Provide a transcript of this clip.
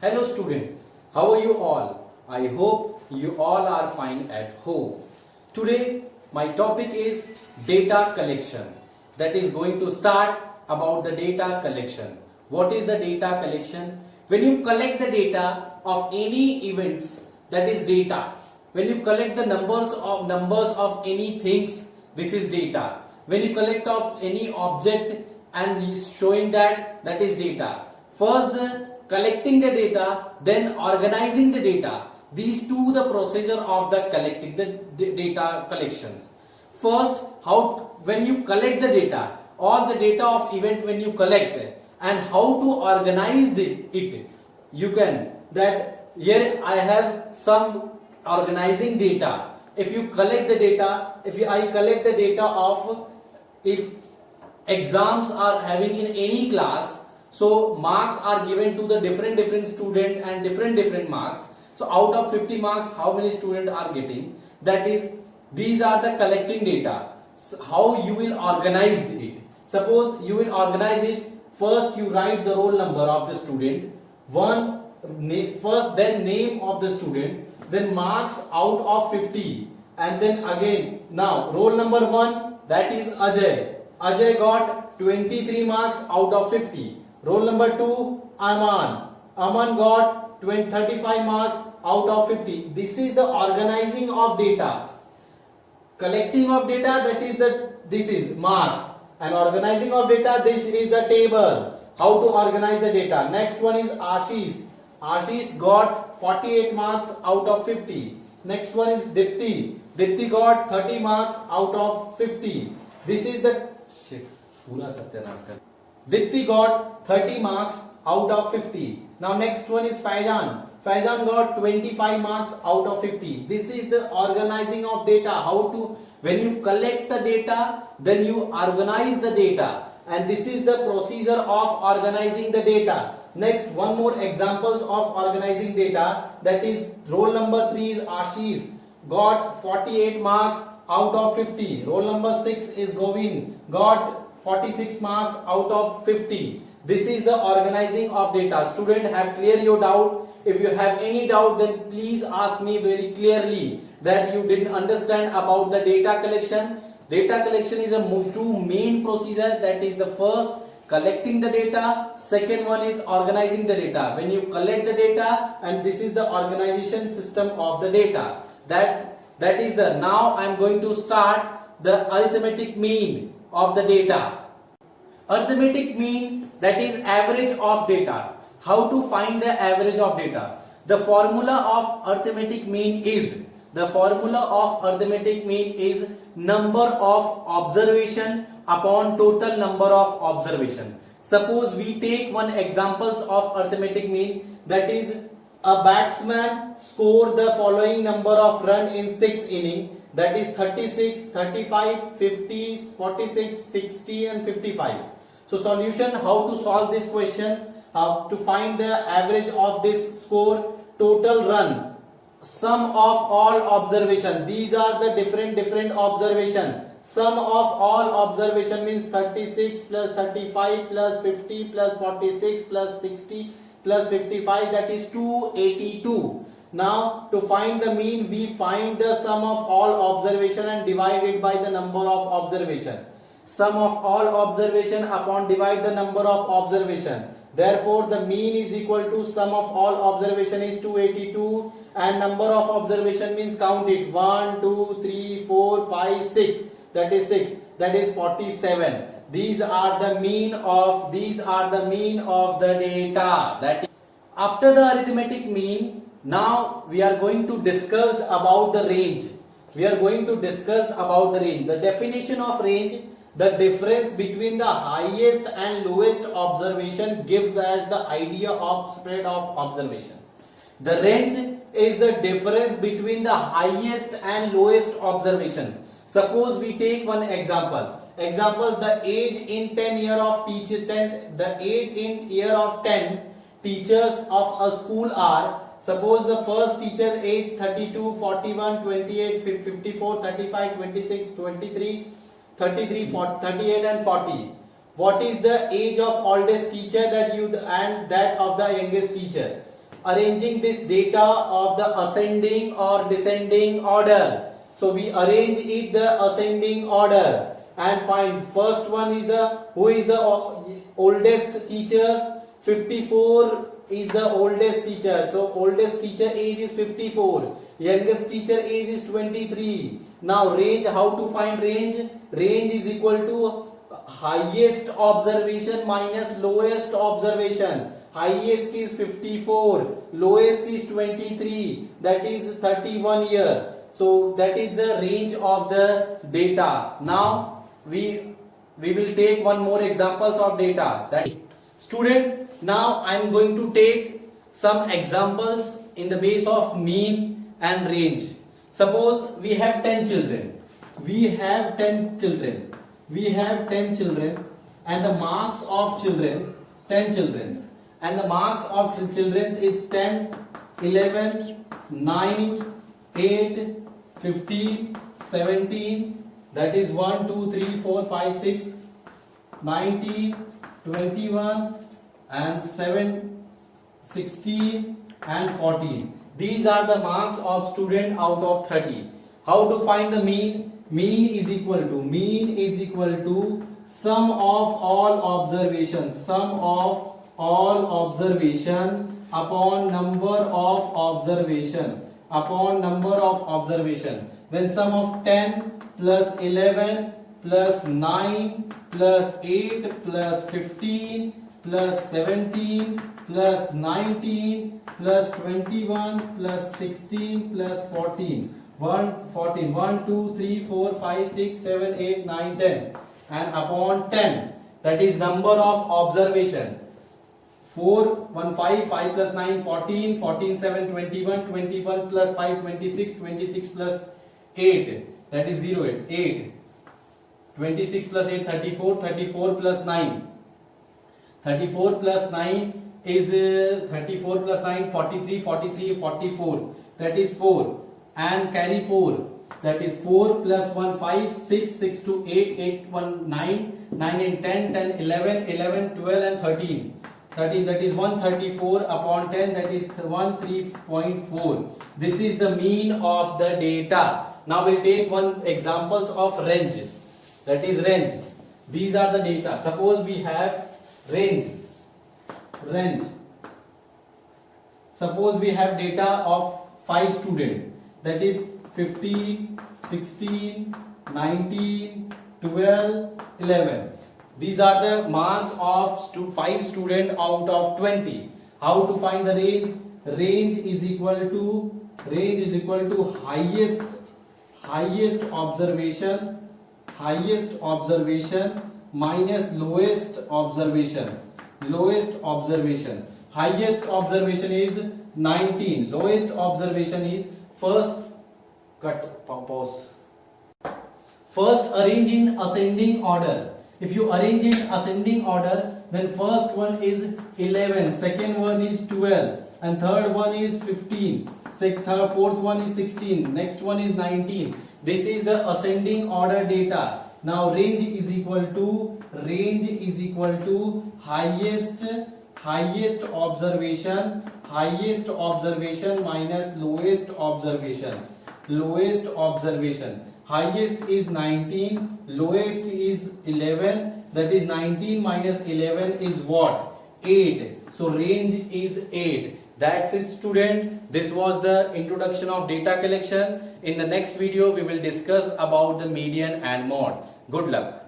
Hello student, how are you all? I hope you all are fine at home. Today my topic is data collection. That is going to start about the data collection. What is the data collection? When you collect the data of any events, that is data. When you collect the numbers of any things, this is data. When you collect of any object and is showing that is data. First the collecting the data, then organizing the data. These two the procedure of the collecting the data collections. First, how when you collect the data or the data of event when you collect and how to organize it, you can that here I have some organizing data. If you collect the data, I collect the data of if exams are having in any class, so marks are given to the different student and different marks. So out of 50 marks, how many students are getting? That is, these are the collecting data. So how you will organize it? Suppose you will organize it. First, you write the roll number of the student. First, then name of the student. Then marks out of 50. And then again, now roll number 1, that is Ajay. Ajay got 23 marks out of 50. Roll number 2, Aman. Aman got 35 marks out of 50. This is the organizing of data. Collecting of data, this is marks. And organizing of data, this is the table. How to organize the data. Next one is Ashish. Ashish got 48 marks out of 50. Next one is Dipti. Dipti got 30 marks out of 50. This is the Dipti got 30 marks out of 50. Now next one is Faizan. Faizan got 25 marks out of 50. This is the organizing of data. How to, when you collect the data, then you organize the data. And this is the procedure of organizing the data. Next, one more examples of organizing data. That is roll number 3 is Ashish. Got 48 marks out of 50. Roll number 6 is Govind. Got 46 marks out of 50. This is the organizing of data. Student, have clear your doubt. If you have any doubt, then please ask me very clearly that you didn't understand about the data collection. Data collection is a two main procedures. That is the first, collecting the data. Second one is organizing the data. When you collect the data, and this is the organization system of the data. That is the, now I am going to start the arithmetic mean of the data. Arithmetic mean, that is average of data. How to find the average of data? The formula of arithmetic mean is, number of observation upon total number of observation. Suppose we take one examples of arithmetic mean, that is a batsman score the following number of run in 6 innings, that is 36, 35, 50, 46, 60 and 55. So solution, how to solve this question? How to find the average of this score, total run, sum of all observation. These are the different observation. Sum of all observation means 36 plus 35 plus 50 plus 46 plus 60 plus 55, that is 282. Now to find the mean, we find the sum of all observation and divide it by the number of observation. Sum of all observation upon divide the number of observation. Therefore the mean is equal to sum of all observation is 282 and number of observation means count it 1, 2, 3, 4, 5, 6. That is 6. That is 47. These are the mean of the data. That is, after the arithmetic mean, now we are going to discuss about the range. The definition of range, the difference between the highest and lowest observation gives us the idea of spread of observation. The range is the difference between the highest and lowest observation. Suppose we take one example. The age in 10 year of teacher 10, the age in year of 10 teachers of a school are, suppose the first teacher age 32, 41, 28, 54, 35, 26, 23, 33, 40, 38 and 40. What is the age of oldest teacher and that of the youngest teacher? arranging this data of the ascending or descending order. So we arrange it the ascending order and find first one is who is the oldest teachers. 54 is the oldest teacher. So oldest teacher age is 54. Youngest teacher age is 23. Now range, how to find range? Range is equal to highest observation minus lowest observation. Highest is 54, lowest is 23, that is 31 year. So that is the range of the data. Now we will take one more examples of data. That student, now I am going to take some examples in the base of mean and range. Suppose we have 10 children. We have 10 children. We have 10 children and the marks of children, 10 children. And the marks of children is 10, 11, 9, 8, 15, 17, that is 1, 2, 3, 4, 5, 6, 19, 21 and 7, 16 and 14. These are the marks of student out of 30. How to find the mean? Mean is equal to sum of all observations. Sum of all observation upon number of observation. Upon number of observation. Then sum of 10 plus 11 plus 9 plus 8 plus 15 plus 17 plus 19 plus 21 plus 16 plus 14. 1, 2, 3, 4, 5, 6, 7, 8, 9, 10. And upon 10, that is number of observation. 4, 1, 5, 5 plus 9, 14, 14, 7, 21, 21 plus 5, 26, 26 plus 8, that is 0, 8. 26 plus 8, 34, 34 plus 9. 34 plus 9 is 34 plus 9, 43, 43, 44, that is 4. And carry 4, that is 4 plus 1, 5, 6, 6 to 8, 8, 1, 9, 9 and 10, 10, 11, 11, 12 and 13. 13, that is 134 upon 10, that is 13.4. This is the mean of the data. Now we'll take one examples of range. That is range. These are the data. Suppose we have range. Suppose we have data of 5 students. That is 15, 16, 19, 12, 11. These are the marks of 5 students out of 20. How to find the range? Range is equal to highest observation minus lowest observation. Highest observation is 19. Lowest observation is First arrange in ascending order. If you arrange in ascending order, then first one is 11, second one is 12, and third one is 15, fourth one is 16, next one is 19. This is the ascending order data. Now range is equal to highest observation minus lowest observation. Highest is 19, lowest is 11, that is 19 minus 11 is what? 8. So range is 8. That's it, student. This was the introduction of data collection. In the next video we will discuss about the median and mode. Good luck.